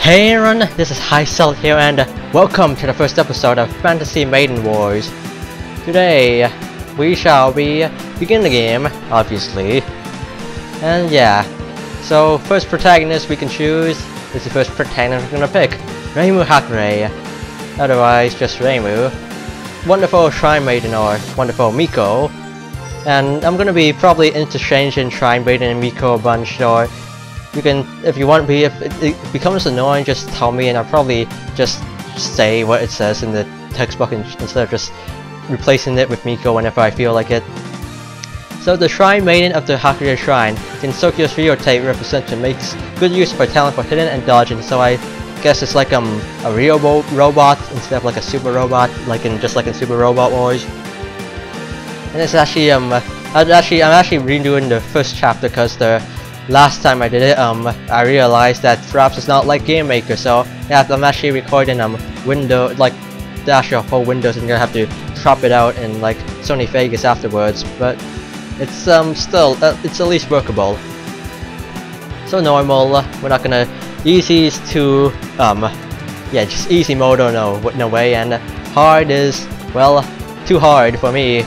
Hey everyone, this is HighZealot here and welcome to the first episode of Fantasy Maiden Wars. Today, we shall be begin the game, obviously. And yeah, so first protagonist we can choose is the first protagonist we're gonna pick. Reimu Hakure, otherwise just Reimu. Wonderful Shrine Maiden or Wonderful Miko. And I'm gonna be probably interchanging Shrine Maiden and Miko a bunch, or you can, if you want me, if it becomes annoying, just tell me and I'll probably just say what it says in the textbook instead of just replacing it with Miko whenever I feel like it. So the Shrine Maiden of the Hakure Shrine, Gensokyo's Ryo type representation makes good use of her talent for hitting and dodging, so I guess it's like a Ryo robot instead of like a super robot, just like in Super Robot Wars. And it's actually I'm actually redoing the first chapter because the last time I did it, I realized that perhaps it's not like Game Maker, so yeah, I'm actually recording window, like the actual whole Windows, and gonna have to chop it out in like Sony Vegas afterwards. But it's still it's at least workable. So normal, we're not gonna easy's to yeah, just easy mode or no way, and hard is, well, too hard for me.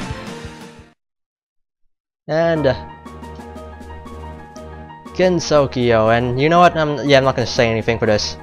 And Gensokyo, and you know what? I'm not gonna say anything for this.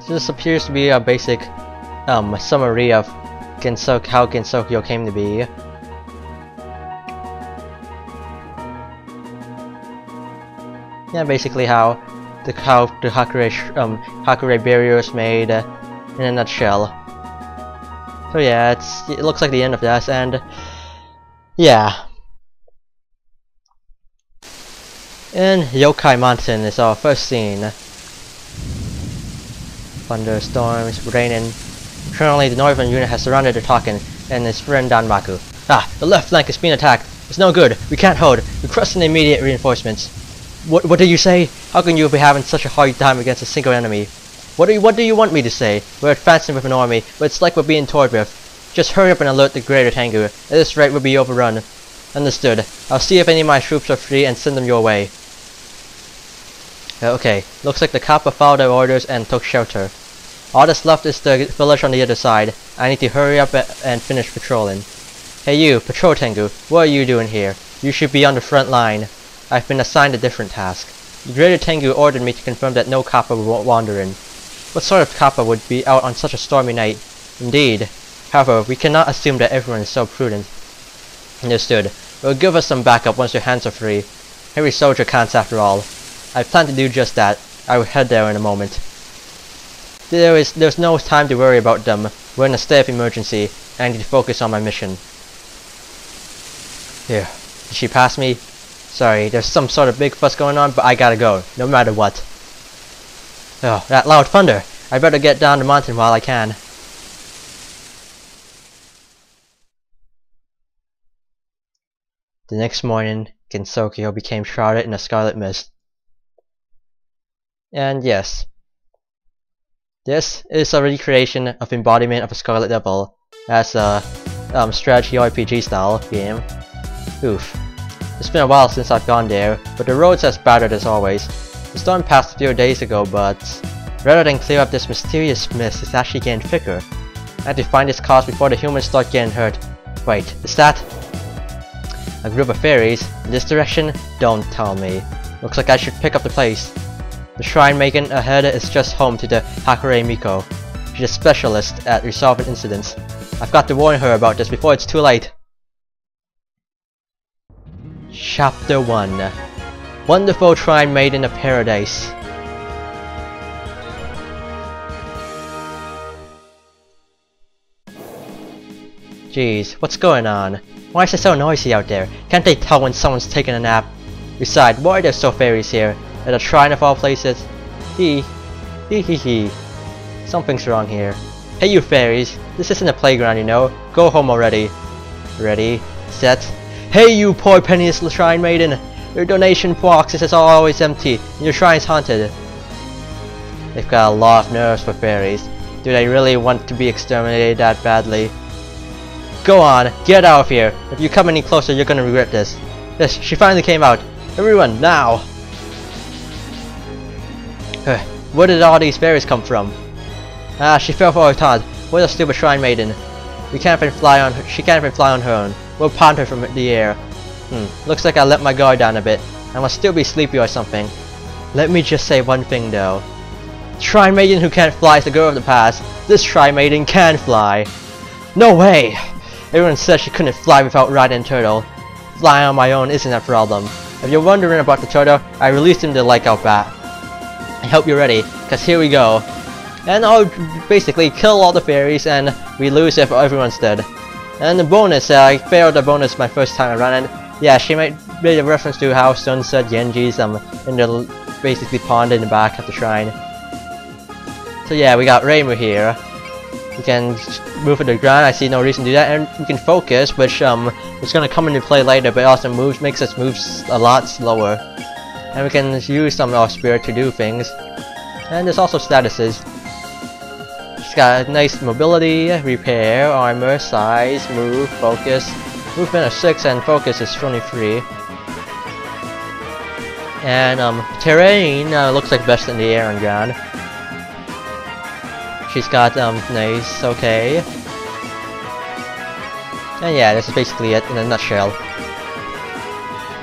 This appears to be a basic summary of how Gensokyo came to be. Yeah, basically how the Hakure barrier is made in a nutshell. So yeah, it looks like the end of this, and yeah. In Youkai Mountain is our first scene. Thunderstorms, raining. Currently, the northern unit has surrounded the Taken and his friend Danmaku. Ah, the left flank is being attacked. It's no good. We can't hold. Requesting immediate reinforcements. What do you say? How can you be having such a hard time against a single enemy? What do you want me to say? We're advancing with an army, but it's like we're being toyed with. Just hurry up and alert the Greater Tengu. At this rate, we'll be overrun. Understood. I'll see if any of my troops are free and send them your way. Okay, looks like the Kappa followed their orders and took shelter. All that's left is the village on the other side. I need to hurry up and finish patrolling. Hey you, Patrol Tengu, what are you doing here? You should be on the front line. I've been assigned a different task. The Greater Tengu ordered me to confirm that no Kappa will wander in. What sort of Kappa would be out on such a stormy night? Indeed. However, we cannot assume that everyone is so prudent. Understood. It will give us some backup once your hands are free. Every soldier counts after all. I plan to do just that. I will head there in a moment. There's no time to worry about them. We're in a state of emergency, and I need to focus on my mission. Here. Did she pass me? Sorry, there's some sort of big fuss going on, but I gotta go, no matter what. Oh, that loud thunder! I better get down the mountain while I can. The next morning, Gensokyo became shrouded in a scarlet mist. And yes, this is a recreation of embodiment of a Scarlet Devil as a strategy RPG style game. Oof. It's been a while since I've gone there, but the road's as battered as always. The storm passed a few days ago, but Rather than clear up this mysterious mist, it's actually getting thicker. I have to find its cause before the humans start getting hurt. Wait, is that a group of fairies in this direction? Don't tell me. Looks like I should pick up the place. The shrine maiden ahead is just home to the Hakure Miko. She's a specialist at resolving incidents. I've got to warn her about this before it's too late. Chapter 1. Wonderful Shrine Maiden of Paradise. Jeez, what's going on? Why is it so noisy out there? Can't they tell when someone's taking a nap? Besides, why are there so fairies here? At a shrine of all places? Hee. Something's wrong here. Hey you fairies, this isn't a playground, you know. Go home already. Ready, set. Hey you poor penniless shrine maiden! Your donation box is always empty, and your shrine's haunted. They've got a lot of nerves for fairies. Do they really want to be exterminated that badly? Go on, get out of here. If you come any closer, you're gonna regret this. Yes, she finally came out. Everyone, now! Where did all these fairies come from? Ah, she fell for our taunt. What a stupid shrine maiden. She can't even fly on her own. We'll pound her from the air. Looks like I let my guard down a bit. I must still be sleepy or something. Let me just say one thing though. Shrine maiden who can't fly is the girl of the past. This shrine maiden can fly. No way! Everyone said she couldn't fly without riding a turtle. Flying on my own isn't a problem. If you're wondering about the turtle, I released him to like out bat. I hope you're ready, cause here we go. And I'll basically kill all the fairies and we lose if everyone's dead. And the bonus, I failed the bonus my first time around, and yeah, she made a reference to how Sunset Genji's in the basically pond in the back of the shrine. So yeah, we got Reimu here. We can move to the ground, I see no reason to do that, and we can focus, which is gonna come into play later, but also makes us move a lot slower. And we can use some of our spirit to do things. And there's also statuses. She's got a nice mobility, repair, armor, size, move, focus. Movement of 6 and focus is 23. And terrain looks like best in the air and ground. She's got nice, okay. And yeah, this is basically it in a nutshell.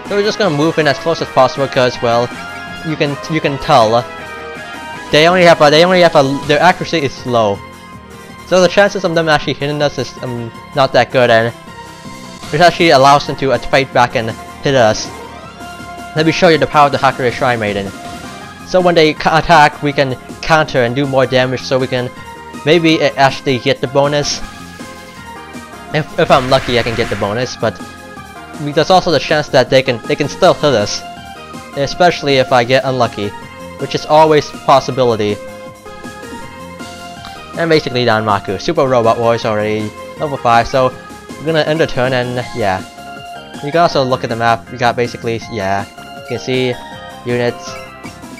So we're just gonna move in as close as possible because, well, you can tell their accuracy is low. So the chances of them actually hitting us is not that good, and it actually allows them to fight back and hit us. Let me show you the power of the Hakure Shrine Maiden. So when they attack, we can counter and do more damage, so we can maybe actually get the bonus. If I'm lucky, I can get the bonus, but there's also the chance that they can still hit us, especially if I get unlucky, which is always a possibility. And basically Danmaku. Super Robot Wars already level 5, so we're gonna end the turn, and yeah. You can also look at the map. You got basically, yeah, you can see units,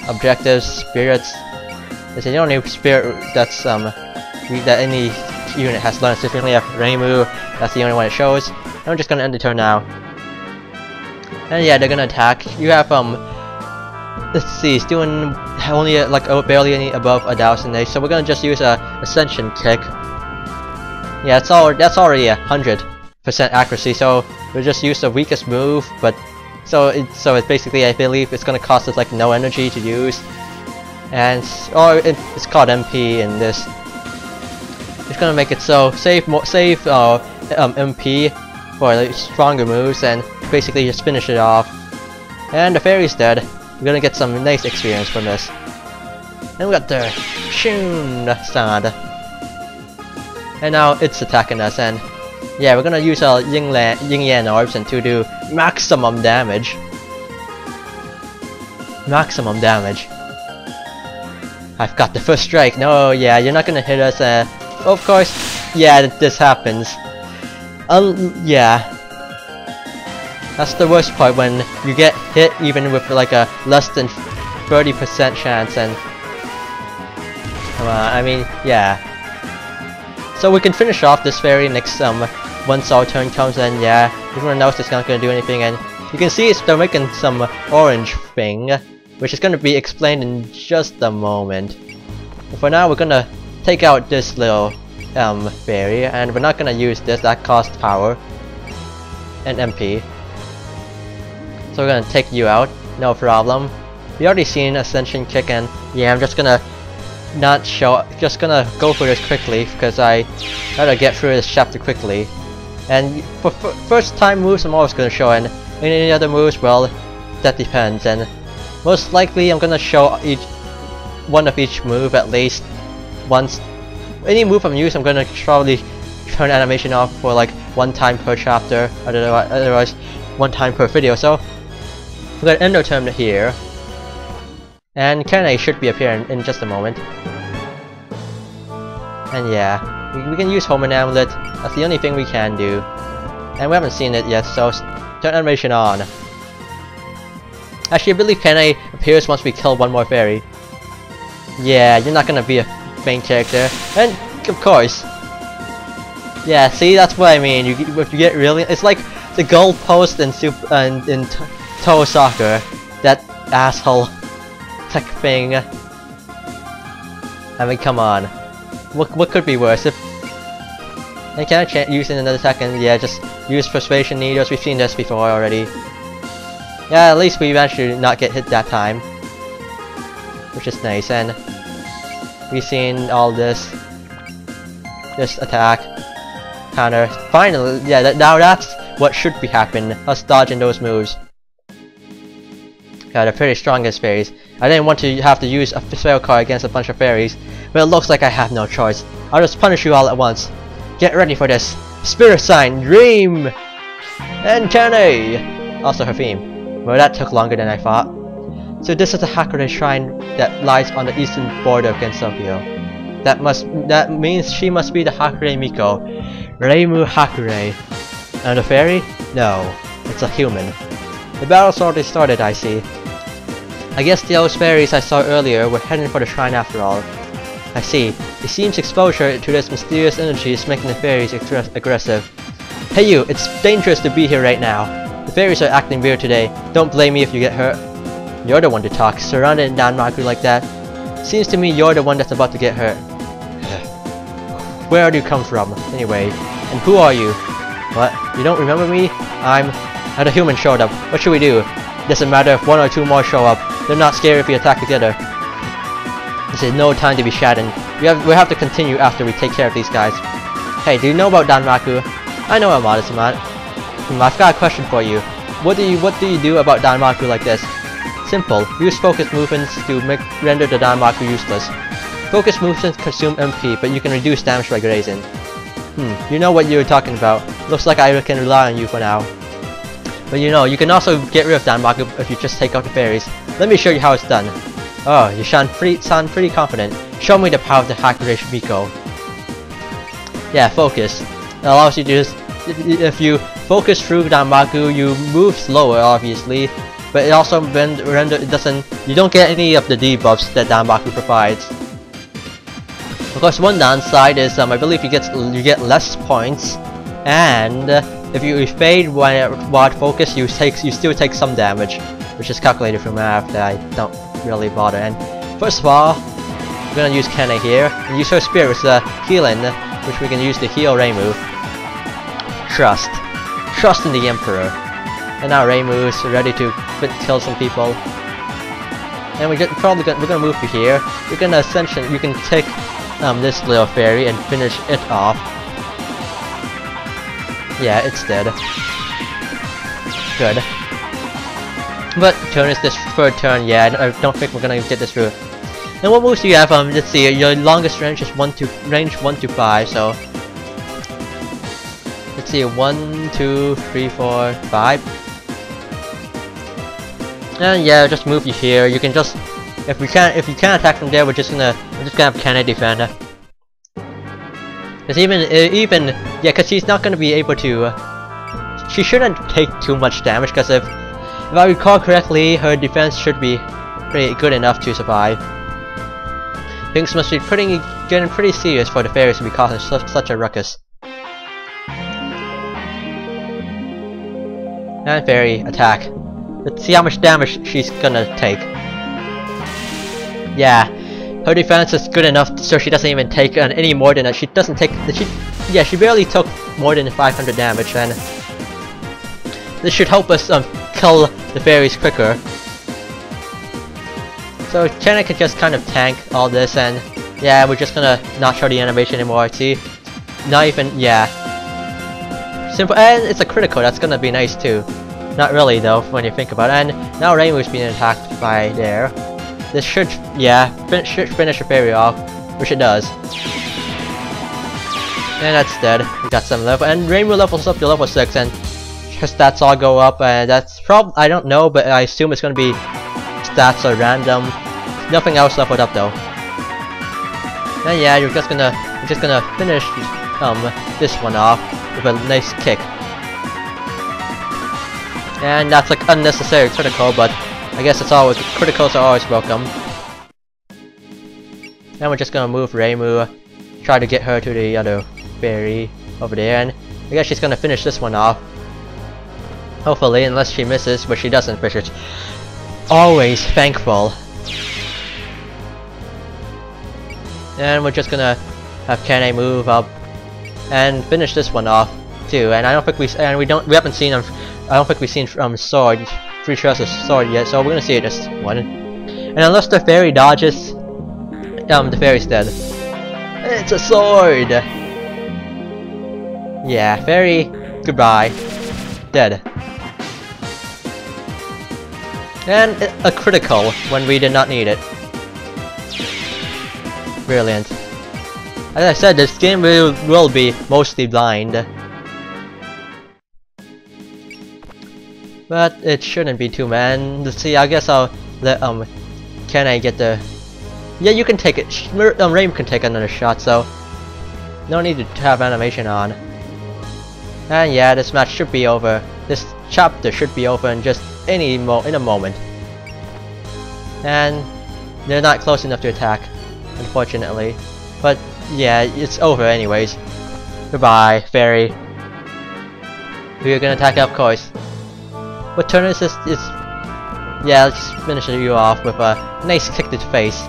objectives, spirits. This is the only spirit that's that any unit has learned. Specifically, have Reimu. That's the only one it shows. And we're just gonna end the turn now. And yeah, they're gonna attack. You have let's see, it's doing only like barely any above 1000 HP, so we're gonna just use a ascension kick. Yeah, that's already 100% accuracy, so we'll just use the weakest move. But so it's basically, I believe it's gonna cost us like no energy to use, and it's called MP in this. It's gonna make it so save MP for like stronger moves and basically just finish it off. And the fairy's dead. We're gonna get some nice experience from this. And we got the Shun sound. And now it's attacking us, and yeah, we're gonna use our Yin Yang orbs and to do maximum damage. Maximum damage. I've got the first strike. No, yeah, you're not gonna hit us. Of course, yeah, this happens. Yeah. That's the worst part, when you get hit even with like a less than 30% chance, and I mean, yeah. So we can finish off this fairy next once our turn comes, and yeah, everyone else is not gonna do anything, and you can see they're making some orange thing, which is gonna be explained in just a moment. For now, we're gonna take out this little fairy, and we're not gonna use this. That costs power and MP. So we're gonna take you out, no problem. We already seen Ascension Kick, and yeah, I'm just gonna not show. Just gonna go through this quickly because I gotta get through this chapter quickly. And for first time moves, I'm always gonna show, and any other moves, well, that depends. And most likely, I'm gonna show one of each move at least once. Any move I'm using, I'm gonna probably turn animation off for like 1 time per chapter, otherwise 1 time per video. So we're gonna endotherm here, and Kane should be appearing in just a moment. And yeah, we can use Homan Amulet. That's the only thing we can do, and we haven't seen it yet. So turn animation on. Actually, I believe Kane appears once we kill 1 more fairy. Yeah, you're not gonna be a main character, and of course, yeah. See, that's what I mean. If you get really, it's like the goal post in Toe Soccer, that asshole tech thing. I mean, come on, what could be worse? If I can't use it in another second, yeah, just use Persuasion Needles. We've seen this before already. Yeah, at least we managed to not get hit that time, which is nice. And we've seen all this attack, counter. Finally, yeah, now that's what should be happening. Us dodging those moves. Yeah, they're pretty strong as fairies. I didn't want to have to use a spell card against a bunch of fairies, but it looks like I have no choice. I'll just punish you all at once. Get ready for this. Spirit Sign, Dream, and Kane. Also her theme. Well, that took longer than I thought. So this is the Hakurei Shrine that lies on the eastern border of Gensokyo. That means she must be the Hakurei Miko, Reimu Hakurei. And the fairy? No, it's a human. The battle's already started, I see. I guess those fairies I saw earlier were heading for the shrine after all. I see. It seems exposure to this mysterious energy is making the fairies aggressive. Hey you, it's dangerous to be here right now. The fairies are acting weird today. Don't blame me if you get hurt. You're the one to talk, surrounded in Danmaku like that. Seems to me you're the one that's about to get hurt. Where do you come from, anyway? And who are you? What? You don't remember me? The human showed up. What should we do? Doesn't matter if 1 or 2 more show up. They're not scared if we attack together. This is no time to be chatting. We have to continue after we take care of these guys. Hey, do you know about Danmaku? I know about it, man. I've got a question for you. What do you do about Danmaku like this? Simple. Use focus movements to render the Danmaku useless. Focus movements consume MP, but you can reduce damage by grazing. You know what you're talking about. Looks like I can rely on you for now. But you know, you can also get rid of Danmaku if you just take out the fairies. Let me show you how it's done. Oh, you sound pretty confident. Show me the power of the Hakurei Miko. Yeah, focus. It allows you to just, if you focus through Danmaku, you move slower, obviously, but it also you don't get any of the debuffs that Danmaku provides. Of course, one downside is I believe you get less points, and if you fade while focus, you still take some damage, which is calculated from math that I don't really bother. And first of all, we're gonna use Kane here and use her spirit with healing, which we can use to heal Reimu. Trust in the Emperor. And now Reimu is ready to kill some people. And we're gonna move you here. You're gonna you can take this little fairy and finish it off. Yeah, it's dead. Good. But turn is this third turn. Yeah, I don't think we're gonna get this through. And what moves do you have? Let's see. Your longest range is range 1 to 5. So let's see. 1, 2, 3, 4, 5. And yeah, just move you here. You can just if you can't attack from there, we're just gonna have Kane defend. Cause yeah, cause she's not gonna be able to. She shouldn't take too much damage. Cause if I recall correctly, her defense should be pretty good enough to survive. Things must be getting pretty serious for the fairies to be causing such a ruckus. And fairy attack. Let's see how much damage she's gonna take. Yeah, Her defense is good enough so she doesn't even take any more than that. She doesn't take. She barely took more than 500 damage, and this should help us kill the fairies quicker. So Kenna can just kind of tank all this, and yeah, we're just gonna not show the animation anymore. See, not even simple, and it's a critical. That's gonna be nice too. Not really though, when you think about it. And now Reimu's being attacked by there. This should, should finish the fairy off, which it does. And that's dead. We got some level, and Reimu levels up to level 6, and her stats all go up, and that's I don't know, but I assume it's gonna be stats are random. Nothing else leveled up though. And yeah, we're just gonna finish this one off with a nice kick. And that's like unnecessary critical, but I guess it's always criticals are always welcome. And we're just gonna move Reimu, try to get her to the other fairy over there, and I guess she's gonna finish this one off. Hopefully, unless she misses, but she doesn't, which is always thankful. And we're just gonna have Kane move up and finish this one off too. And I don't think we haven't seen I don't think we've seen sword, Free Trail's sword yet, so we're gonna see this one. And unless the fairy dodges, the fairy's dead. It's a sword! Yeah, fairy, goodbye. Dead. And a critical when we did not need it. Brilliant. As I said, this game will be mostly blind. But it shouldn't be too bad. Let's see, I guess I'll let can I get the... Yeah, you can take it. Reimu can take another shot, so no need to have animation on. And yeah, this match should be over. This chapter should be over in just in a moment. And they're not close enough to attack, unfortunately. But yeah, it's over anyways. Goodbye, fairy. Who you gonna attack? Of course. What turn is this? Yeah, let's finish you off with a nice kick to the face.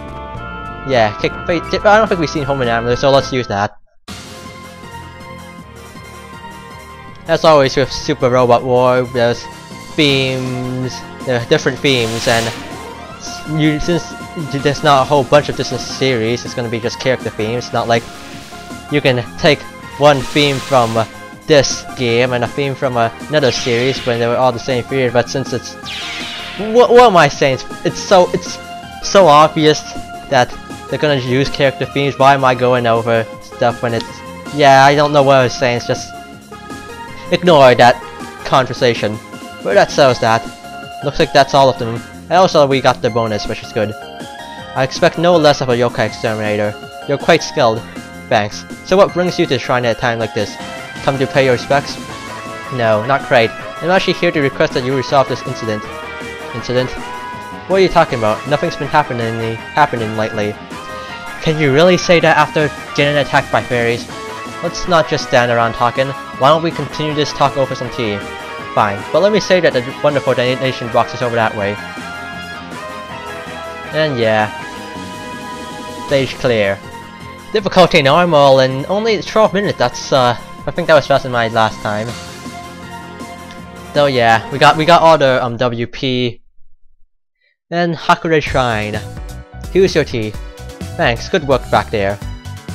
Yeah, kick face. I don't think we've seen Home Enabler, so let's use that. As always with Super Robot War, there's themes, there are different themes, and since there's not a whole bunch of this series, it's gonna be just character themes. It's not like you can take one theme from this game and a theme from another series when they were all the same period, but since it's... What am I saying? It's so obvious that they're gonna use character themes. Why am I going over stuff when it's... Yeah, I don't know what I was saying, it's just... Ignore that conversation. But that settles that. Looks like that's all of them. And also we got the bonus, which is good. I expect no less of a yokai exterminator. You're quite skilled. Thanks. So what brings you to the shrine at a time like this? Come to pay your respects? No, not quite. I'm actually here to request that you resolve this incident. Incident? What are you talking about? Nothing's been happening lately. Can you really say that after getting attacked by fairies? Let's not just stand around talking. Why don't we continue this talk over some tea? Fine, but let me say that the wonderful donation box is over that way. And yeah. Stage clear. Difficulty normal and only 12 minutes, that's I think that was faster than my last time. So yeah, we got all the WP. And Hakure Shrine. Here's your tea. Thanks, good work back there.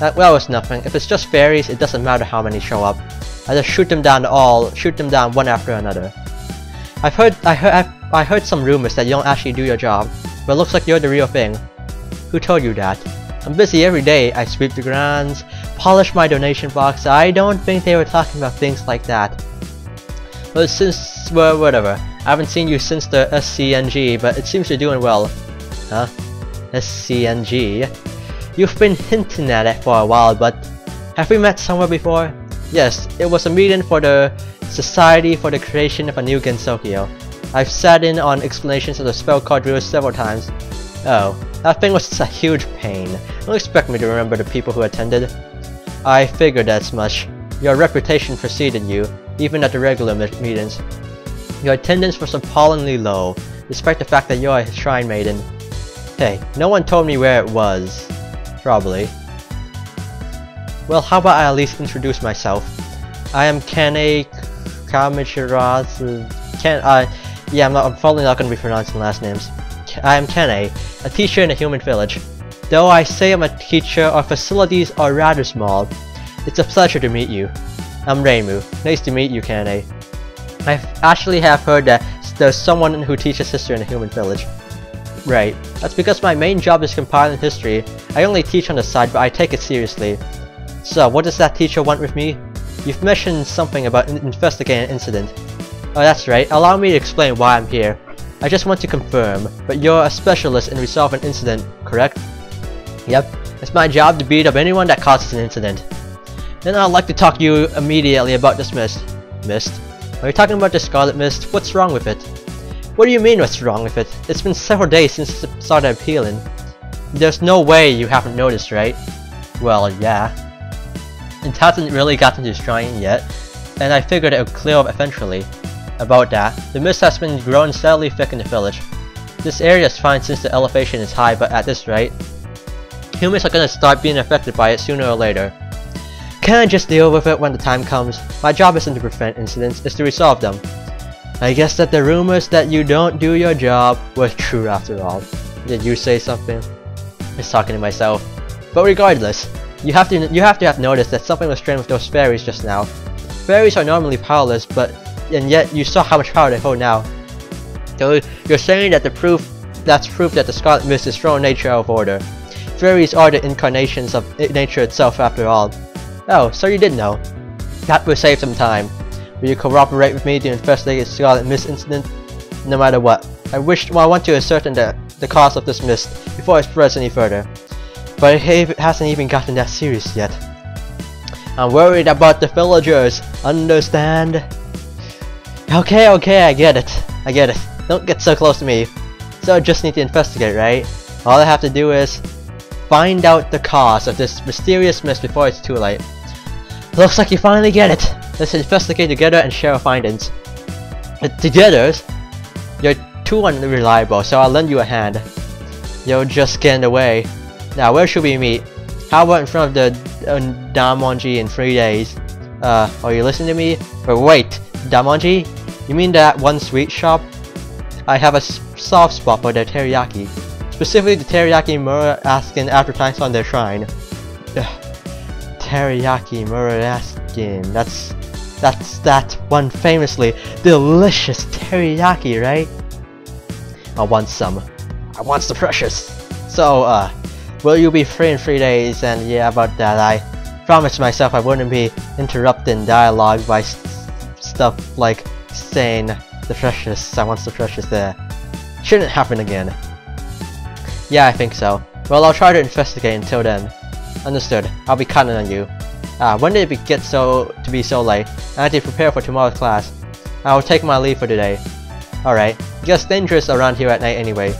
That well was nothing. If it's just fairies, it doesn't matter how many show up. I just shoot them down one after another. I heard some rumors that you don't actually do your job, but it looks like you're the real thing. Who told you that? I'm busy every day. I sweep the grounds, polish my donation box. I don't think they were talking about things like that. But since, well, whatever. I haven't seen you since the SCNG, but it seems you're doing well. Huh? SCNG? You've been hinting at it for a while, but have we met somewhere before? Yes, it was a meeting for the Society for the Creation of a New Gensokyo. I've sat in on explanations of the spell card rules several times. Oh, that thing was a huge pain. Don't expect me to remember the people who attended. I figured as much. Your reputation preceded you, even at the regular meetings. Your attendance was appallingly low, despite the fact that you're a shrine maiden. Hey, no one told me where it was. Probably. Well, how about I at least introduce myself? I am Kane Kamichiraz. I'm probably not going to be pronouncing last names. I am Kane, a teacher in a human village. Though I say I'm a teacher, our facilities are rather small. It's a pleasure to meet you. I'm Reimu. Nice to meet you, Kane. I actually have heard that there's someone who teaches history in a human village. Right. That's because my main job is compiling history. I only teach on the side, but I take it seriously. So, what does that teacher want with me? You've mentioned something about investigating an incident. Oh, that's right. Allow me to explain why I'm here. I just want to confirm, but you're a specialist in resolving an incident, correct? Yep. It's my job to beat up anyone that causes an incident. Then I'd like to talk to you immediately about this mist. Mist? Are you talking about the Scarlet Mist? What's wrong with it? What do you mean what's wrong with it? It's been several days since it started appealing. There's no way you haven't noticed, right? Well, yeah. It hasn't really gotten to shrine yet, and I figured it would clear up eventually. About that, the mist has been growing steadily thick in the village. This area is fine since the elevation is high, but at this rate, humans are gonna start being affected by it sooner or later. Can I just deal with it when the time comes? My job isn't to prevent incidents, it's to resolve them. I guess that the rumors that you don't do your job were true after all. Did you say something? I'm just talking to myself. But regardless, you have to have noticed that something was strange with those fairies just now. Fairies are normally powerless, and yet you saw how much power they hold now. So you're saying that that's proof that the Scarlet Mist is throwing nature out of order. Fairies are the incarnations of nature itself after all. Oh, so you did know. That will save some time. Will you cooperate with me to investigate the Scarlet Mist incident? No matter what. I want to ascertain the cause of this mist before it spreads any further. But it hasn't even gotten that serious yet. I'm worried about the villagers, understand? Okay, I get it. Don't get so close to me. So I just need to investigate, right? All I have to do is find out the cause of this mysterious mist before it's too late. Looks like you finally get it. Let's investigate together and share our findings. Together? You're too unreliable, so I'll lend you a hand. You'll just get in the way. Now, where should we meet? How about in front of the Damonji in 3 days? Are you listening to me? But wait, Damonji? You mean that one sweet shop? I have a soft spot for their teriyaki. Specifically the teriyaki Muraskin advertised on their shrine. Teriyaki Muraskin. That's that one famously delicious teriyaki, right? I want some. I want the precious. So, will you be free in 3 days? And yeah, about that, I promised myself I wouldn't be interrupting dialogue by stuff like saying the precious. I want the precious there. Shouldn't happen again. Yeah, I think so. Well, I'll try to investigate until then. Understood. I'll be counting on you. When did it get to be so late? I have to prepare for tomorrow's class. I will take my leave for today. Alright. It gets dangerous around here at night anyway.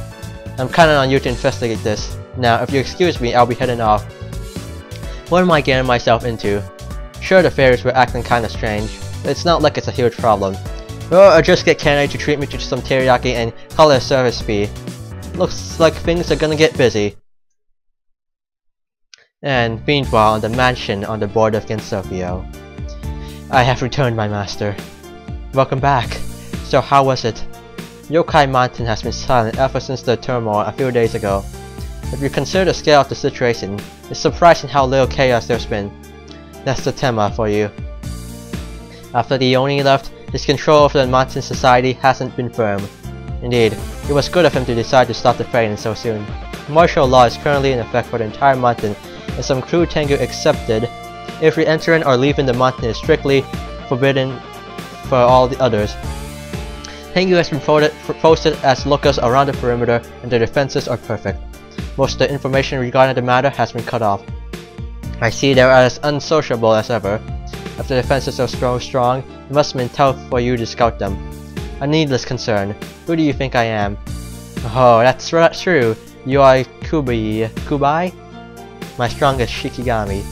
I'm counting on you to investigate this. Now, if you excuse me, I'll be heading off. What am I getting myself into? Sure, the fairies were acting kinda strange, but it's not like it's a huge problem. Or I'll just get Kane to treat me to some teriyaki and call it a service fee. Looks like things are gonna get busy. And meanwhile, in the mansion on the border of Gensokyo. I have returned, my master. Welcome back. So how was it? Youkai Mountain has been silent ever since the turmoil a few days ago. If you consider the scale of the situation, it's surprising how little chaos there's been. That's the tema for you. After the Oni left, his control over the mountain society hasn't been firm. Indeed, it was good of him to decide to stop the fighting so soon. Martial law is currently in effect for the entire mountain, and some crew Tengu accepted if re-entering or leaving the mountain is strictly forbidden for all the others. Tengu has been posted as lookers around the perimeter, and their defenses are perfect. Most of the information regarding the matter has been cut off. I see they are as unsociable as ever. If the defenses are so strong, it must have been tough for you to scout them. A needless concern. Who do you think I am? Oh, that's true. You are Kubai? My strongest Shikigami.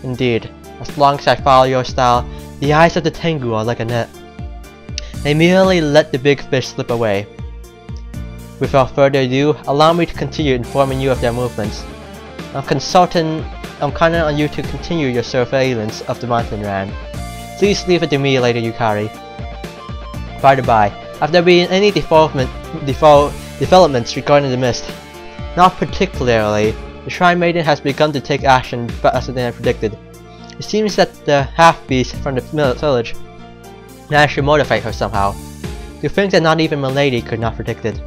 Indeed, as long as I follow your style, the eyes of the Tengu are like a net. They merely let the big fish slip away. Without further ado, allow me to continue informing you of their movements. I'm counting on you to continue your surveillance of the mountain ran. Please leave it to me, Lady Yukari. By the by, have there been any developments regarding the mist? Not particularly. The Shrine Maiden has begun to take action faster than I predicted. It seems that the half-beast from the village managed to motivate her somehow. To think that not even Milady could not predict it.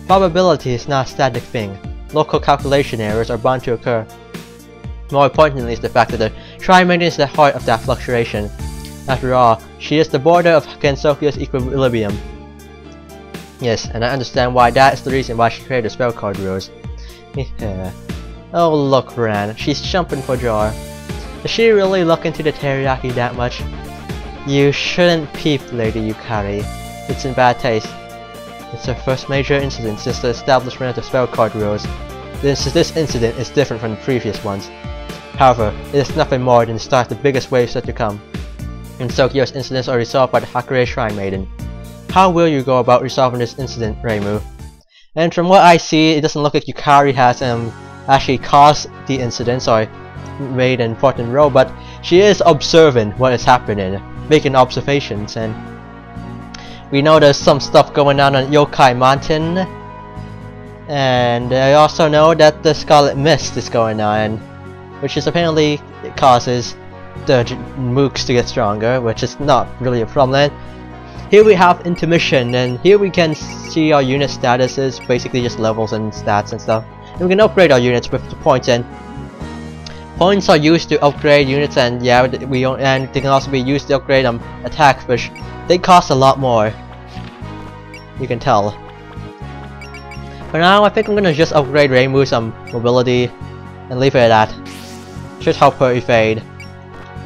Probability is not a static thing. Local calculation errors are bound to occur. More importantly is the fact that the Shrine Maiden is the heart of that fluctuation. After all, she is the border of Gensokyo's equilibrium. Yes, and I understand why that is the reason why she created the spell card rules. Oh look, Ran, she's jumping for joy. Does she really look into the teriyaki that much? You shouldn't peep, Lady Yukari. It's in bad taste. It's her first major incident since the establishment of the spell card rules. This incident is different from the previous ones. However, it is nothing more than the start of the biggest waves yet to come. Gensokyo's incidents are resolved by the Hakure Shrine Maiden. How will you go about resolving this incident, Reimu? And from what I see, it doesn't look like Yukari has actually caused the incidents or made an important role, but she is observing what is happening, making observations, and we know there's some stuff going on Youkai Mountain, and I also know that the Scarlet Mist is going on, which is apparently causes the mooks to get stronger, which is not really a problem. Here we have intermission, and here we can see our unit statuses, basically just levels and stats and stuff. And we can upgrade our units with the points, and points are used to upgrade units, and yeah, and they can also be used to upgrade attacks, which they cost a lot more. You can tell. For now, I think I'm gonna just upgrade Reimu some mobility and leave it at that. Should help her evade.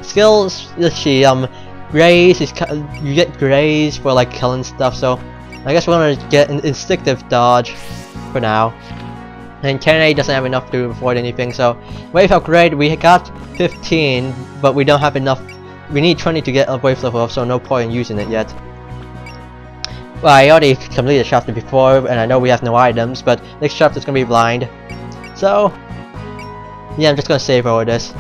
Skills, let's see, graze is you get graze for like killing stuff, so I guess we're gonna get an instinctive dodge for now. And Kane doesn't have enough to avoid anything, so wave upgrade we got 15, but we don't have enough. We need 20 to get a wave level up, so no point in using it yet. Well, I already completed the chapter before, and I know we have no items, but next chapter is gonna be blind. So yeah, I'm just gonna save over this.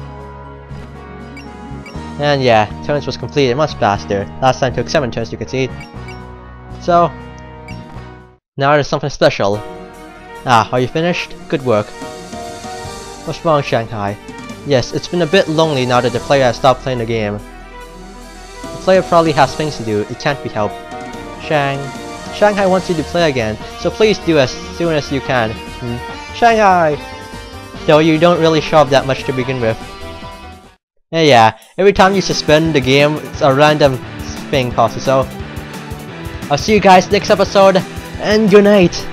And yeah, turns was completed much faster. Last time took 7 turns, you can see. So now there's something special. Ah, are you finished? Good work. What's wrong, Shanghai? Yes, it's been a bit lonely now that the player has stopped playing the game. The player probably has things to do, it can't be helped. Shanghai wants you to play again, so please do as soon as you can. Shanghai! Though you don't really show up that much to begin with. Yeah, every time you suspend the game, it's a random thing passes, so I'll see you guys next episode, and good night!